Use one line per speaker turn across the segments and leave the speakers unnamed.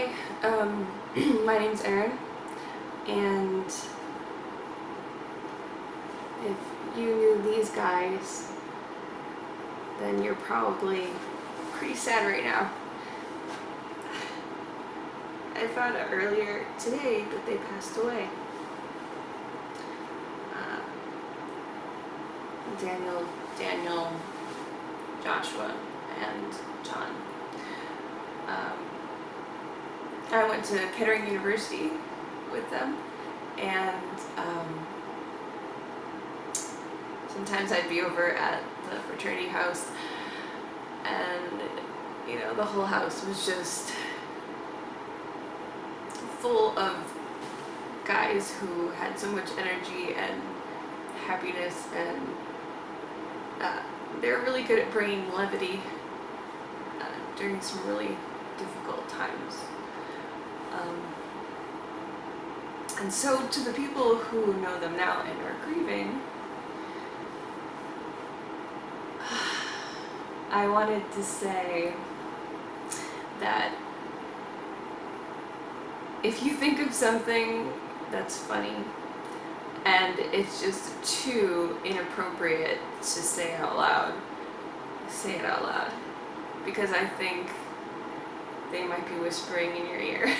Hi, my name's Erin, and if you knew these guys, then you're probably pretty sad right now. I found out earlier today that they passed away. Daniel, Joshua, and John. I went to Kettering University with them, and sometimes I'd be over at the fraternity house, and the whole house was just full of guys who had so much energy and happiness, and they're really good at bringing levity during some really difficult times. And so to the people who know them now and are grieving, I wanted to say that if you think of something that's funny and it's just too inappropriate to say out loud, say it out loud, because I think they might be whispering in your ear.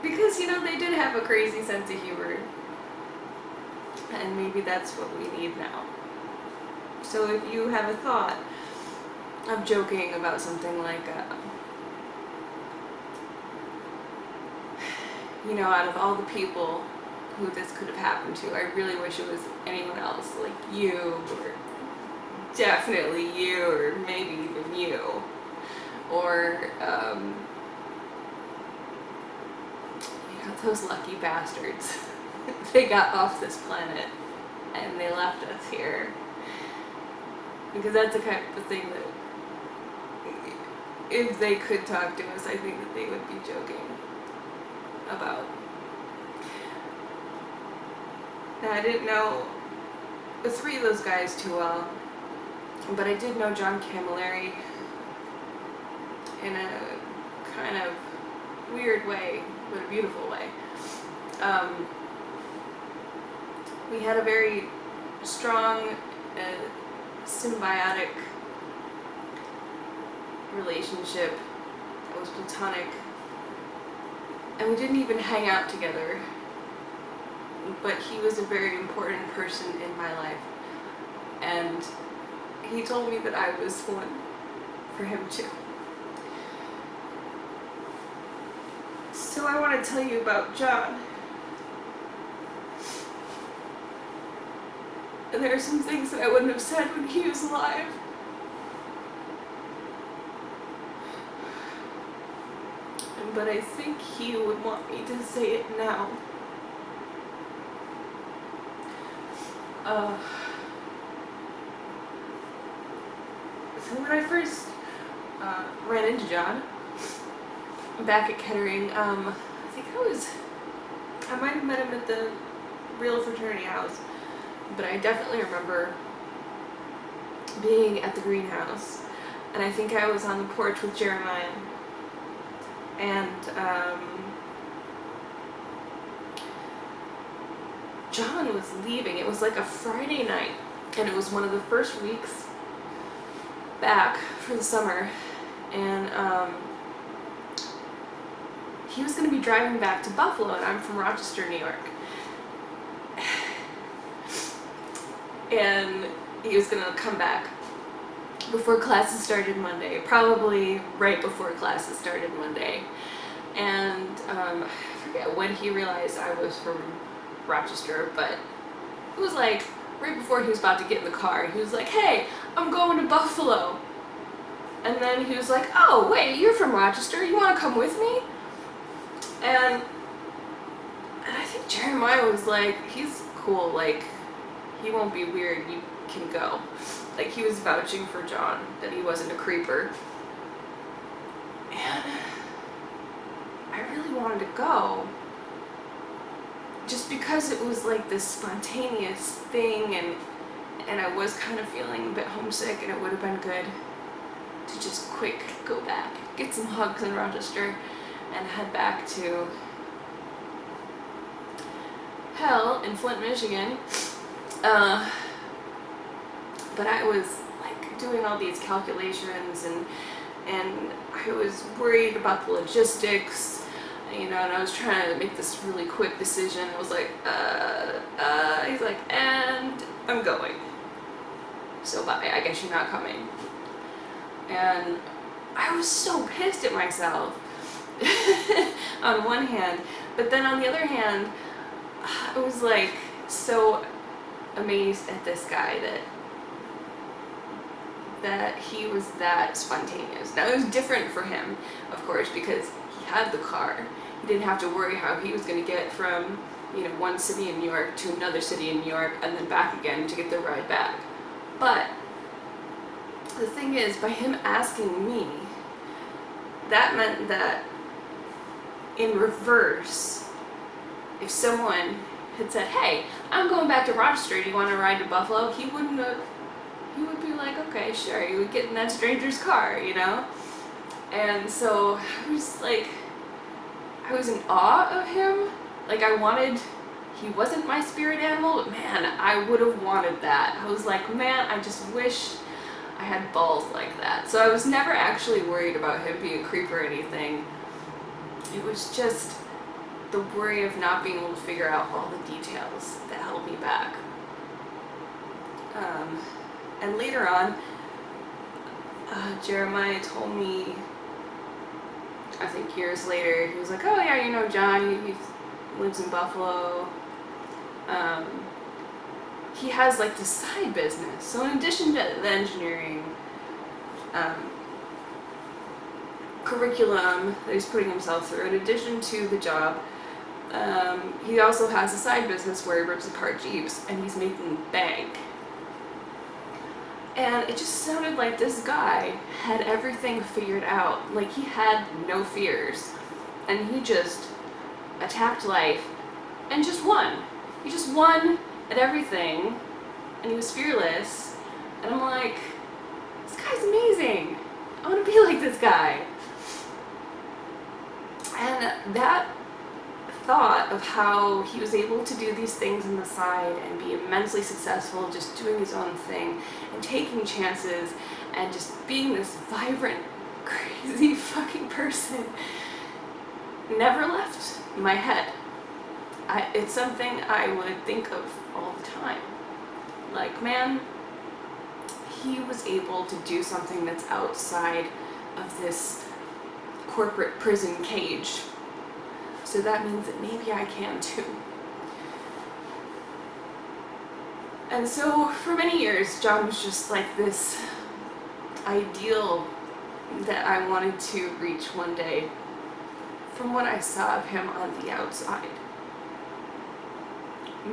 Because they did have a crazy sense of humor, and maybe that's what we need now. So if you have a thought of joking about something like out of all the people who this could have happened to, I really wish it was anyone else, like you, or definitely you, or maybe even you, or those lucky bastards. They got off this planet and they left us here, because that's the kind of thing that if they could talk to us, I think that they would be joking about. Now, I didn't know the three of those guys too well, but I did know John Camilleri in a kind of weird way, but a beautiful way. We had a very strong, symbiotic relationship that was platonic, and we didn't even hang out together, but he was a very important person in my life, and he told me that I was one for him too. So I want to tell you about John. And there are some things that I wouldn't have said when he was alive. But I think he would want me to say it now. So when I first ran into John back at Kettering, I think I might have met him at the real fraternity house, but I definitely remember being at the greenhouse, and I think I was on the porch with Jeremiah, and John was leaving. It was like a Friday night, and it was one of the first weeks back for the summer, and he was going to be driving back to Buffalo, and I'm from Rochester, New York. And he was going to come back before classes started Monday, probably right before classes started Monday. And I forget when he realized I was from Rochester, but it was like right before he was about to get in the car. He was like, "Hey, I'm going to Buffalo." And then he was like, "Oh, wait, you're from Rochester? You want to come with me?" And I think Jeremiah was like, "He's cool, like, he won't be weird, you can go." Like, he was vouching for John, that he wasn't a creeper. And I really wanted to go, just because it was like this spontaneous thing, and and I was kind of feeling a bit homesick, and it would have been good to just quick go back, get some hugs in Rochester, and head back to hell in Flint, Michigan. But I was like doing all these calculations, and I was worried about the logistics, and I was trying to make this really quick decision. I was like, he's like, and I'm going. So bye, I guess you're not coming. And I was so pissed at myself on one hand, but then on the other hand, I was like so amazed at this guy that he was that spontaneous. Now it was different for him, of course, because he had the car. He didn't have to worry how he was going to get from one city in New York to another city in New York and then back again to get the ride back. But the thing is, by him asking me, that meant that in reverse, if someone had said, hey, I'm going back to Rochester, do you want to ride to Buffalo? He would be like, okay, sure. He would get in that stranger's car, And so I was like, I was in awe of him. Like he wasn't my spirit animal, but man, I would have wanted that. I was like, man, I just wish I had balls like that. So I was never actually worried about him being a creep or anything. It was just the worry of not being able to figure out all the details that held me back. And later on, Jeremiah told me, I think years later, he was like, oh yeah, John, he lives in Buffalo. He has like this side business. So in addition to the engineering curriculum that he's putting himself through, in addition to the job, he also has a side business where he rips apart Jeeps, and he's making bank. And it just sounded like this guy had everything figured out. Like he had no fears. And he just attacked life and just won. He just won at everything. And he was fearless. And I'm like, this guy's amazing. I want to be like this guy. And that thought of how he was able to do these things on the side and be immensely successful just doing his own thing and taking chances and just being this vibrant, crazy fucking person never left my head. It's something I would think of all the time. Like, man, he was able to do something that's outside of this corporate prison cage. So that means that maybe I can too. And so for many years, John was just like this ideal that I wanted to reach one day from what I saw of him on the outside.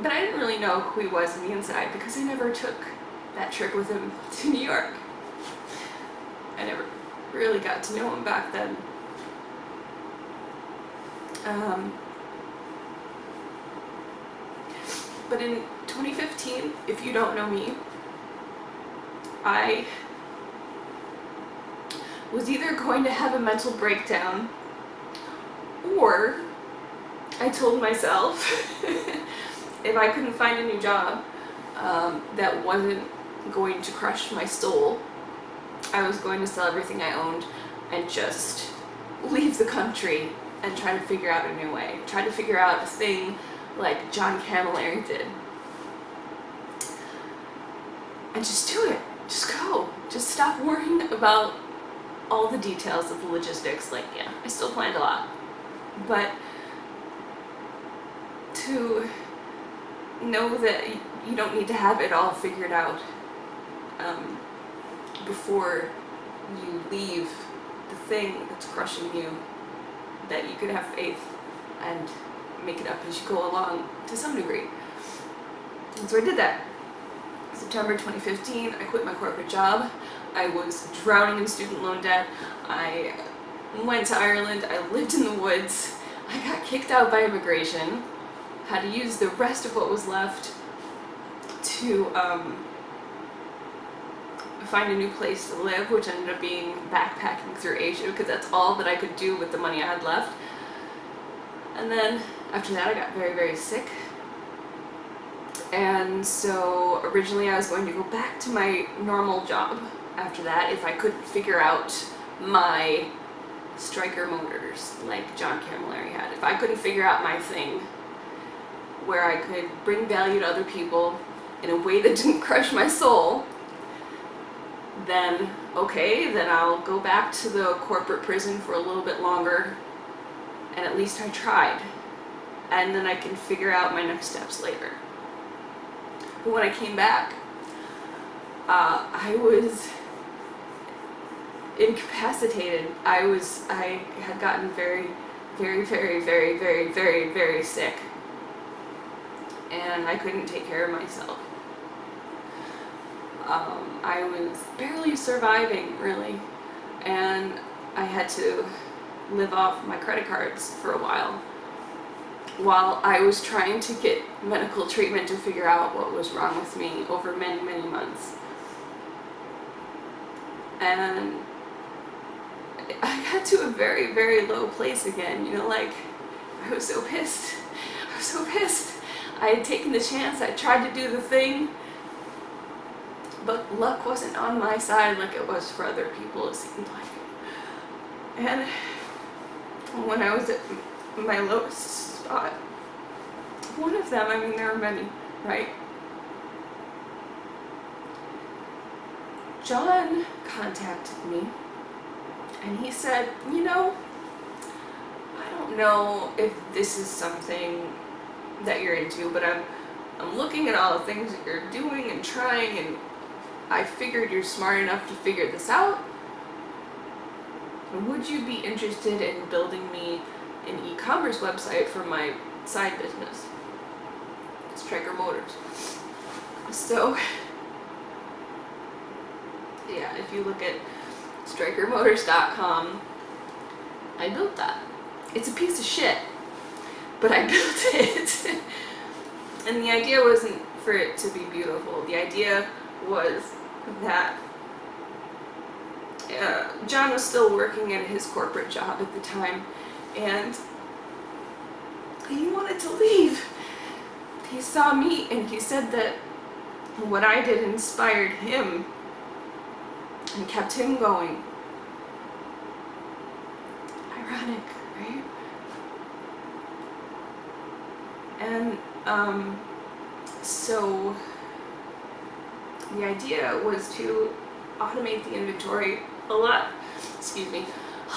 But I didn't really know who he was on the inside because I never took that trip with him to New York. I never really got to know him back then. But in 2015, if you don't know me, I was either going to have a mental breakdown, or I told myself if I couldn't find a new job that wasn't going to crush my soul, I was going to sell everything I owned and just leave the country and try to figure out a new way. Try to figure out a thing like John Camilleri did. And just do it. Just go. Just stop worrying about all the details of the logistics. Like, yeah, I still planned a lot. But to know that you don't need to have it all figured out before you leave the thing that's crushing you, that you could have faith and make it up as you go along to some degree. And so I did that. September 2015, I quit my corporate job. I was drowning in student loan debt. I went to Ireland. I lived in the woods. I got kicked out by immigration. Had to use the rest of what was left to find a new place to live, which ended up being backpacking through Asia, because that's all that I could do with the money I had left. And then after that I got very, very sick. And so originally I was going to go back to my normal job after that if I couldn't figure out my striker motors like John Camilleri had. If I couldn't figure out my thing where I could bring value to other people in a way that didn't crush my soul, then okay, then I'll go back to the corporate prison for a little bit longer, and at least I tried. And then I can figure out my next steps later. But when I came back, I was incapacitated. I had gotten very, very, very, very, very, very, very sick. And I couldn't take care of myself. I was barely surviving, really. And I had to live off my credit cards for a while I was trying to get medical treatment to figure out what was wrong with me over many, many months. And I got to a very, very low place again, you know, like, I was so pissed. I was so pissed. I had taken the chance, I tried to do the thing, but luck wasn't on my side like it was for other people, it seemed like. And when I was at my lowest spot, one of them, I mean there are many, right? John contacted me and he said, you know, I don't know if this is something that you're into, but I'm looking at all the things that you're doing and trying, and I figured you're smart enough to figure this out. Would you be interested in building me an e-commerce website for my side business, Striker Motors? So yeah, if you look at strikermotors.com, I built that. It's a piece of shit, but I built it. And the idea wasn't for it to be beautiful. The idea was that John was still working at his corporate job at the time, and he wanted to leave. He saw me and he said that what I did inspired him and kept him going. Ironic, right? And so the idea was to automate the inventory a lot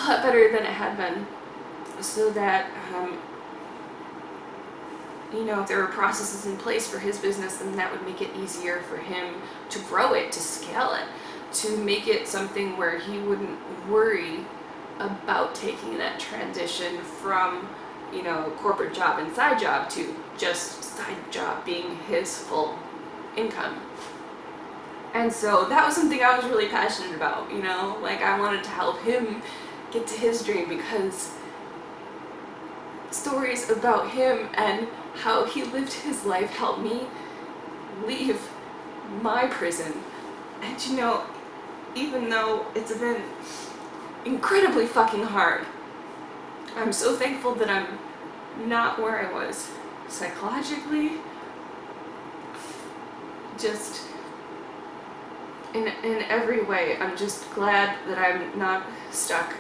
better than it had been, so that you know, if there were processes in place for his business, then that would make it easier for him to grow it, to scale it, to make it something where he wouldn't worry about taking that transition from, you know, corporate job and side job to just side job being his full income. And so that was something I was really passionate about, you know, like I wanted to help him get to his dream, because stories about him and how he lived his life helped me leave my prison. And you know, even though it's been incredibly fucking hard, I'm so thankful that I'm not where I was psychologically, just in every way. I'm just glad that I'm not stuck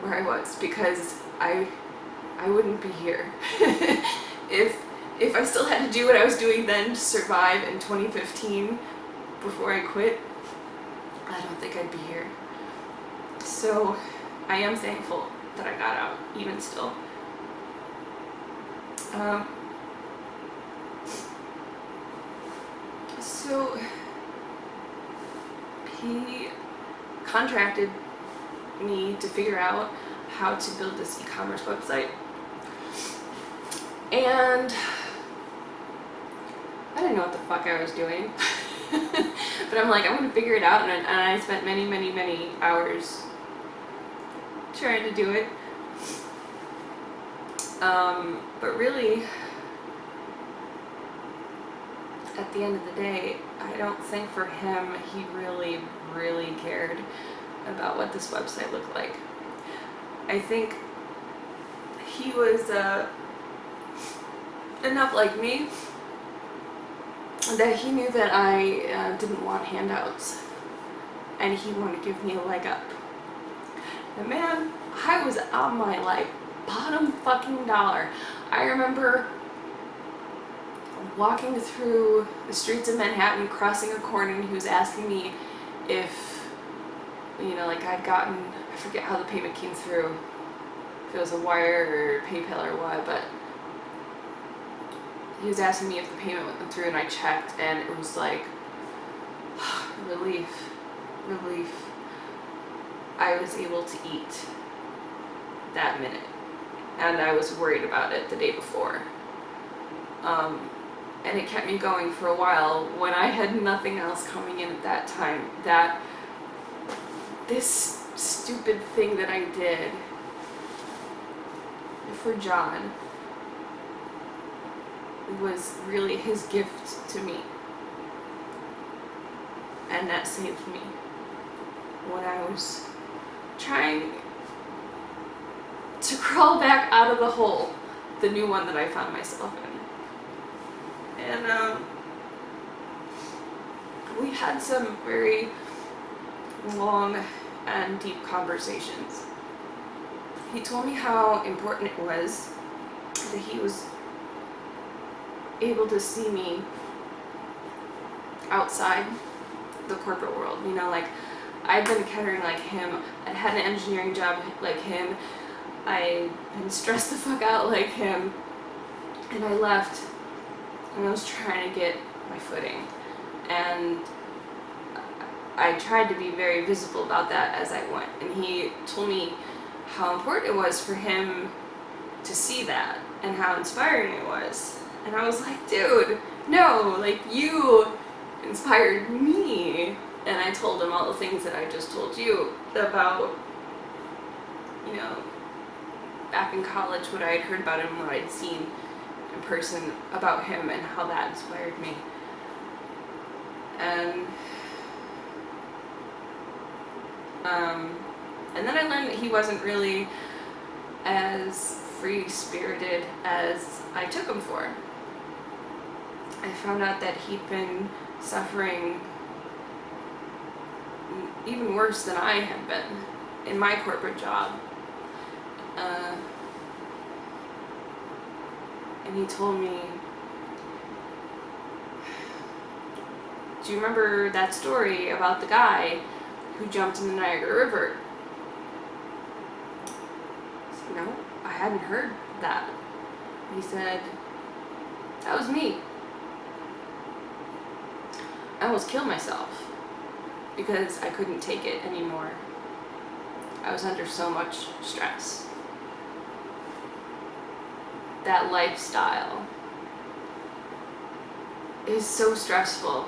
where I was, because I wouldn't be here. If I still had to do what I was doing then to survive in 2015 before I quit, I don't think I'd be here. So I am thankful that I got out, even still. So he contracted me to figure out how to build this e-commerce website, and I didn't know what the fuck I was doing. But I'm like, I'm gonna figure it out, and I spent many, many, many hours trying to do it. But really, at the end of the day, I don't think for him he really, really cared about what this website looked like. I think he was enough like me that he knew that I didn't want handouts, and he wanted to give me a leg up. And man, I was on my like bottom fucking dollar. I remember walking through the streets of Manhattan, crossing a corner, and he was asking me if, you know, like I'd gotten, I forget how the payment came through, if it was a wire or PayPal or what, but he was asking me if the payment went through, and I checked, and it was like, relief. I was able to eat that minute, and I was worried about it the day before. And it kept me going for a while when I had nothing else coming in at that time. That this stupid thing that I did for John was really his gift to me. And that saved me when I was trying to crawl back out of the hole, the new one that I found myself in. And we had some very long and deep conversations. He told me how important it was that he was able to see me outside the corporate world. You know, like, I'd been caring like him, I had an engineering job like him, I'd been stressed the fuck out like him, and I left and I was trying to get my footing, and I tried to be very visible about that as I went, and he told me how important it was for him to see that and how inspiring it was. And I was like, dude, no, like, you inspired me. And I told him all the things that I just told you about, you know, back in college, what I had heard about him, what I'd seen in person about him, and how that inspired me. And then I learned that he wasn't really as free-spirited as I took him for. I found out that he'd been suffering even worse than I had been in my corporate job. And he told me, do you remember that story about the guy who jumped in the Niagara River? I said, no, I hadn't heard that. He said, that was me. I almost killed myself because I couldn't take it anymore. I was under so much stress. That lifestyle is so stressful,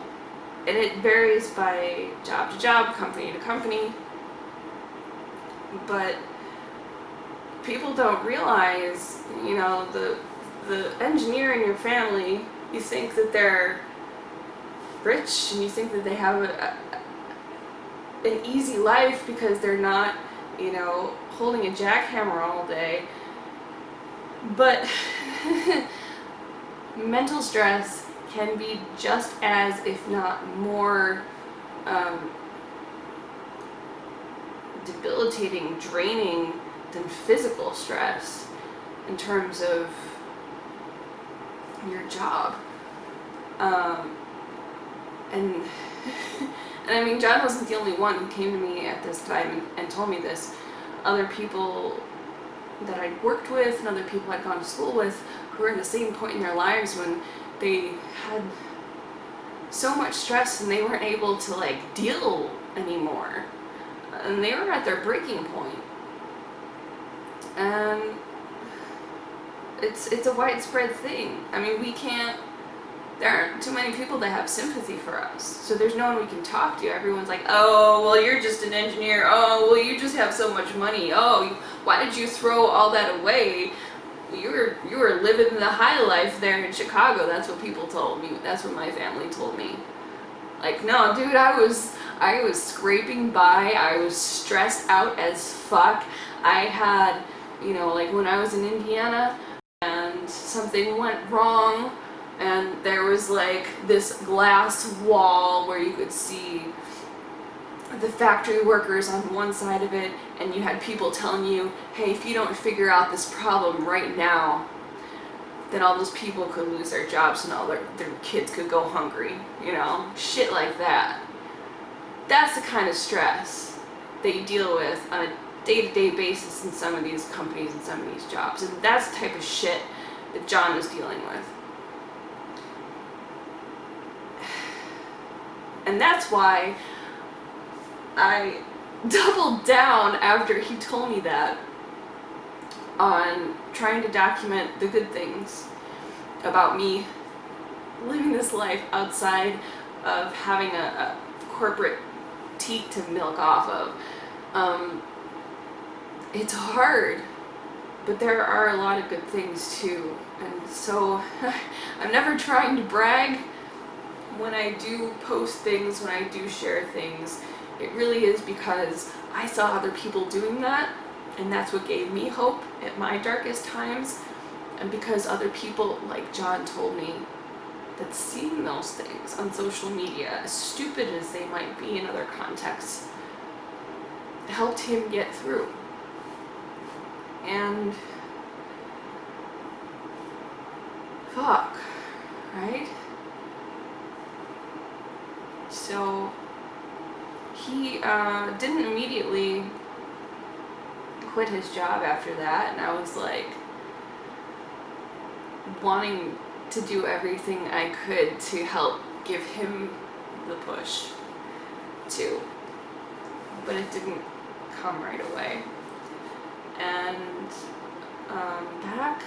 and it varies by job to job, company to company, but people don't realize, you know, the engineer in your family, you think that they're rich and you think that they have an easy life because they're not, you know, holding a jackhammer all day. But mental stress can be just as, if not more, debilitating, draining than physical stress in terms of your job. And I mean, John wasn't the only one who came to me at this time and told me this. Other people that I'd worked with and other people I'd gone to school with who were in the same point in their lives when they had so much stress and they weren't able to like deal anymore. And they were at their breaking point. And it's a widespread thing. I mean, there aren't too many people that have sympathy for us. So there's no one we can talk to. Everyone's like, oh, well, you're just an engineer. Oh, well, you just have so much money. Oh, why did you throw all that away? You were living the high life there in Chicago. That's what people told me. That's what my family told me. Like, no, dude, I was scraping by. I was stressed out as fuck. I had, like when I was in Indiana and something went wrong and there was like this glass wall where you could see the factory workers on one side of it, and you had people telling you, hey, if you don't figure out this problem right now, then all those people could lose their jobs and all their kids could go hungry, shit like that. That's the kind of stress that you deal with on a day-to-day basis in some of these companies and some of these jobs, and that's the type of shit that John was dealing with. And that's why I doubled down after he told me that on trying to document the good things about me living this life outside of having a corporate teat to milk off of. It's hard, but there are a lot of good things too. And so I'm never trying to brag when I do post things, when I do share things. It really is because I saw other people doing that, and that's what gave me hope at my darkest times, and because other people like John told me that seeing those things on social media, as stupid as they might be in other contexts, helped him get through. And fuck, right? So he didn't immediately quit his job after that, and I was like wanting to do everything I could to help give him the push too, but it didn't come right away. And back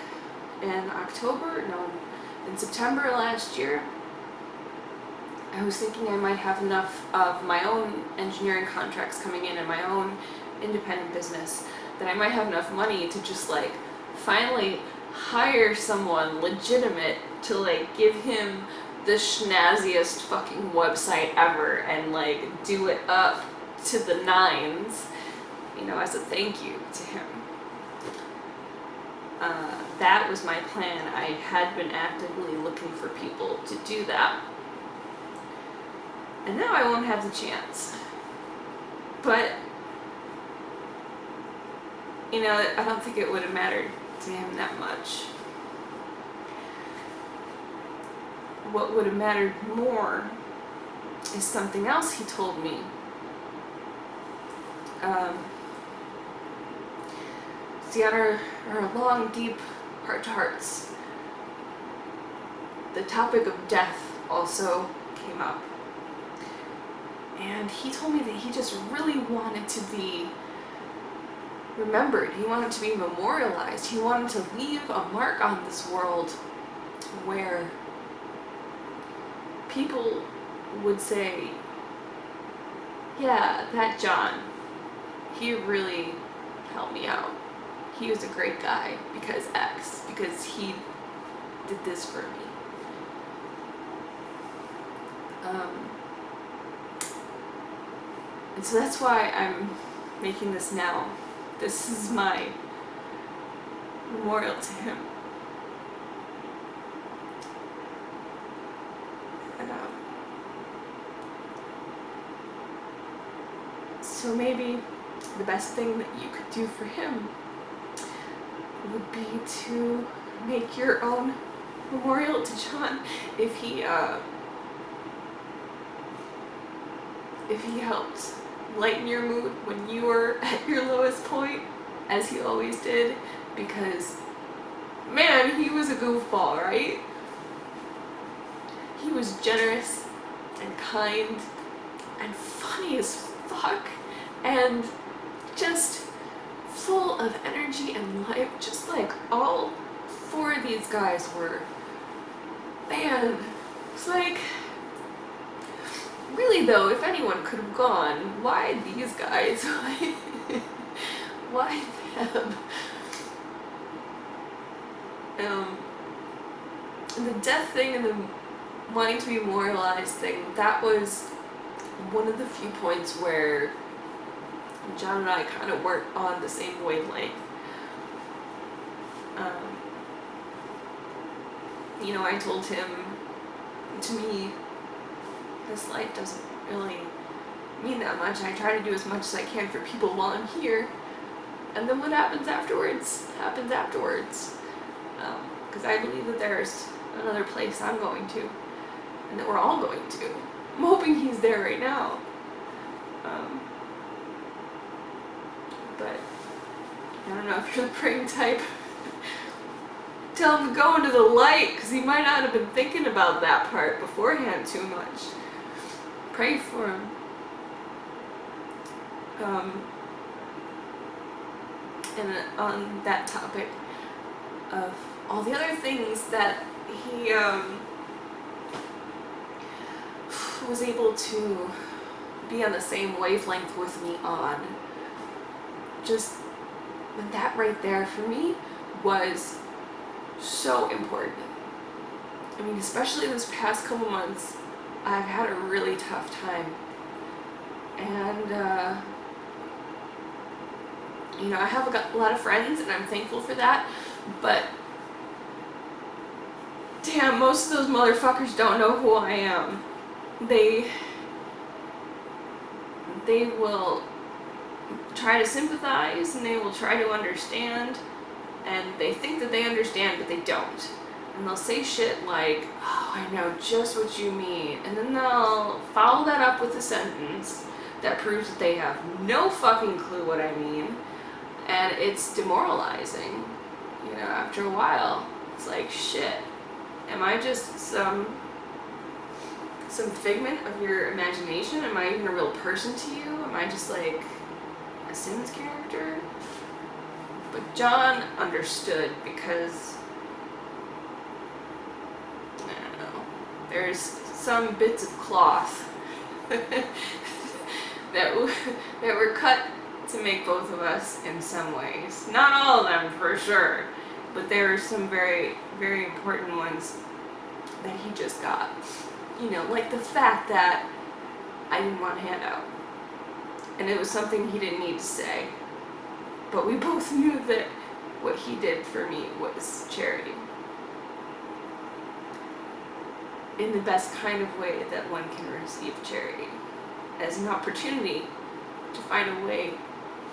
in in September last year, I was thinking I might have enough of my own engineering contracts coming in and my own independent business that I might have enough money to just like finally hire someone legitimate to like give him the schnazziest fucking website ever and like do it up to the nines, as a thank you to him. That was my plan. I had been actively looking for people to do that. And now I won't have the chance. But, I don't think it would have mattered to him that much. What would have mattered more is something else he told me. See, on our long, deep heart-to-hearts, the topic of death also came up. And he told me that he just really wanted to be remembered. He wanted to be memorialized. He wanted to leave a mark on this world where people would say, yeah, that John, he really helped me out. He was a great guy because X, because he did this for me. And so that's why I'm making this now. This is my memorial to him. And, so maybe the best thing that you could do for him would be to make your own memorial to John if he helped lighten your mood when you were at your lowest point, as he always did, because man, he was a goofball, right? He was generous and kind and funny as fuck and just full of energy and life, just like all four of these guys were. Man, it's like, really though, if anyone could have gone, why these guys? Why them? The death thing and the wanting to be memorialized thing, that was one of the few points where John and I kind of weren't on the same wavelength. You know, I told him, to me, this life doesn't really mean that much. I try to do as much as I can for people while I'm here, and then what happens afterwards happens afterwards. Because I believe that there's another place I'm going to, and that we're all going to. I'm hoping he's there right now. But I don't know if you're the praying type. Tell him to go into the light, because he might not have been thinking about that part beforehand too much. Pray for him. And on that topic of all the other things that he was able to be on the same wavelength with me on, just that right there for me was so important. I mean, especially this past couple months, I've had a really tough time. And, you know, I have a lot of friends, and I'm thankful for that, but damn, most of those motherfuckers don't know who I am. They will try to sympathize, and they will try to understand, and they think that they understand, but they don't. And they'll say shit like, oh, I know just what you mean, and then they'll follow that up with a sentence that proves that they have no fucking clue what I mean, and it's demoralizing. You know, after a while, it's like, shit, am I just some figment of your imagination? Am I even a real person to you? Am I just like a Sims character? But John understood, because I don't know, there's some bits of cloth that were cut to make both of us in some ways. Not all of them for sure, but there are some very, very important ones that he just got. You know, like the fact that I didn't want a handout. And it was something he didn't need to say. But we both knew that what he did for me was charity. In the best kind of way that one can receive charity. As an opportunity to find a way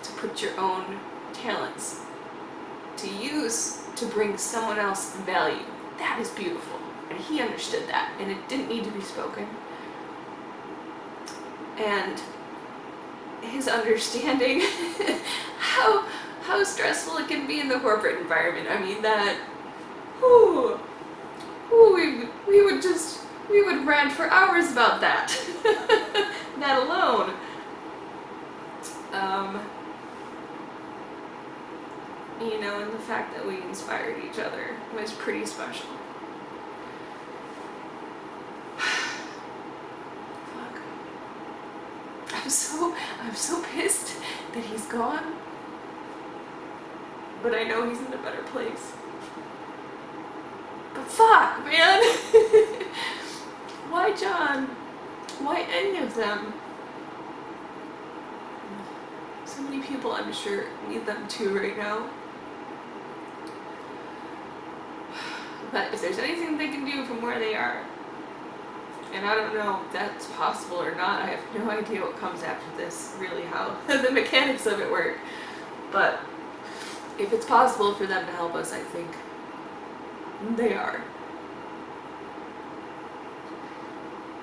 to put your own talents to use to bring someone else value. That is beautiful. And he understood that. And it didn't need to be spoken. And his understanding how stressful it can be in the corporate environment. I mean, that, we would rant for hours about that. That alone. You know, and the fact that we inspired each other was pretty special. Fuck. I'm so pissed that he's gone. But I know he's in a better place. But fuck, man! Why John? Why any of them? So many people, I'm sure, need them too right now. But if there's anything they can do from where they are, and I don't know if that's possible or not, I have no idea what comes after this, really, how the mechanics of it work. But if it's possible for them to help us, I think they are.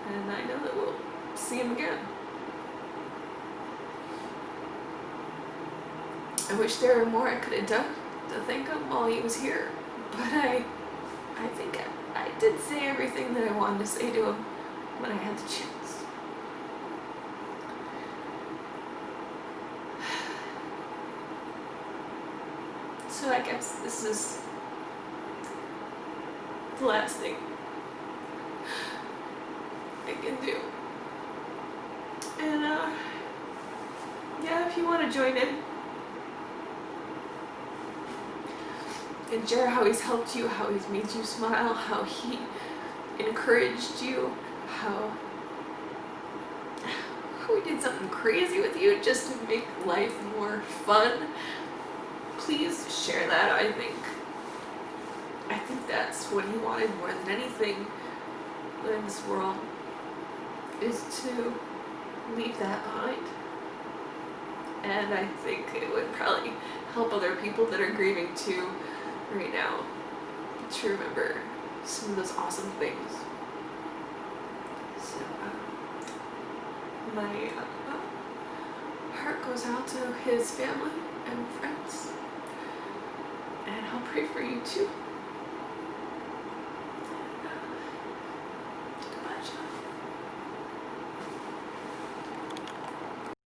And I know that we'll see him again. I wish there were more I could have done to thank him while he was here. But I think I did say everything that I wanted to say to him when I had the chance. So I guess this is the last thing I can do. And yeah, if you want to join in and share how he's helped you, how he's made you smile, how he encouraged you, how we did something crazy with you just to make life more fun, please share that. I think that's what he wanted more than anything in this world, is to leave that behind. And I think it would probably help other people that are grieving too right now to remember some of those awesome things. So my heart goes out to his family and friends, and I'll pray for you too.